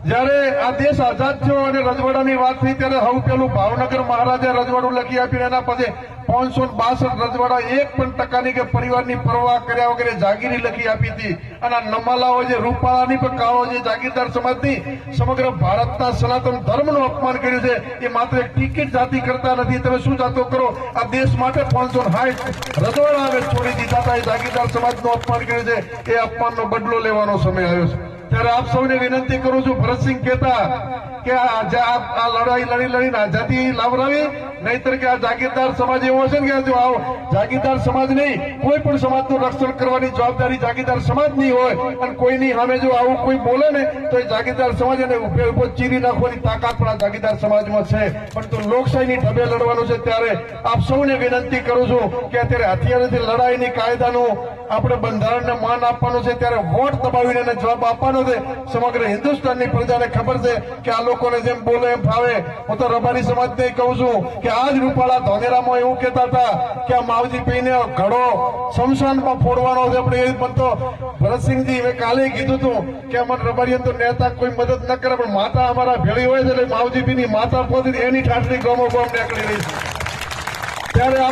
જયારે આ દેશ આઝાદ થયો અને રજવાડાની વાત થઈ ત્યારે હવે પેલું ભાવનગર મહારાજે રજવાડું લખી આપ્યું, એના પછી 562 રજવાડા 1% કે પરિવારની પરવા કર્યા વગેરે જાગીરી લખી આપી હતી. અને આ નમાલાઓ જે રૂપાળાની પણ કાળો જે જાગીરદાર સમાજની સમગ્ર ભારતના સનાતન ધર્મનું અપમાન કર્યું છે. એ માત્ર એક ટિકિટ જાતિ કરતા નથી. તમે શું જાતો કરો, આ દેશ માટે 560 રજવાડા હવે છોડી દીધા હતા. એ જાગીરદાર સમાજનું અપમાન કર્યું છે. એ અપમાનનો બદલો લેવાનો સમય આવ્યો છે. ત્યારે આપ સૌને વિનંતી કરું છું, ભરતસિંહ કહેતા કે આ લડાઈ લડીને આઝાદી લાવરાવી, નહીતર કે આ જાગીરદાર સમાજ એવો છે ને કે જો આવો જાગીરદાર સમાજ નહીં, કોઈ પણ સમાજનું રક્ષણ કરવાની જવાબદારી જાગીરદાર સમાજની હોય. અને કોઈની સામે જો આવું કોઈ બોલે ને તો એ જાગીરદાર સમાજ એને ઉભો ચીરી નાખવાની તાકાત પણ આ જાગીરદાર સમાજમાં છે. પરંતુ લોકશાહીની ઢબે લડવાનું છે. ત્યારે આપ સૌને વિનંતી કરું છું કે અત્યારે હથિયારોથી લડાઈની કાયદાનું આપણે બંધારણને માન આપવાનું છે. ત્યારે વોટ દબાવીને એને જવાબ આપવાનો છે. સમગ્ર હિન્દુસ્તાનની પ્રજાને ખબર છે કે આ લોકોને જેમ બોલે એમ ફાવે. હું તો રબારી સમાજને કહું છું કે આજ રૂપાળા ધોનેરામાં એવું કહેતા હતા કે આ માવજી પીને ઘડો શમશાનમાં ફોડવાનો છે. આપણે એ પણ તો ભરતસિંહજી મેં કાલે કીધું હતું કે અમારે રબારીઓ તો નેતા કોઈ મદદ ન કરે, પણ માતા અમારા ભેળી હોય છે એટલે માવજી પીની માતા પોતે એની ઠાઠડી ગમો ગમ નીકળી રહી છે. ત્યારે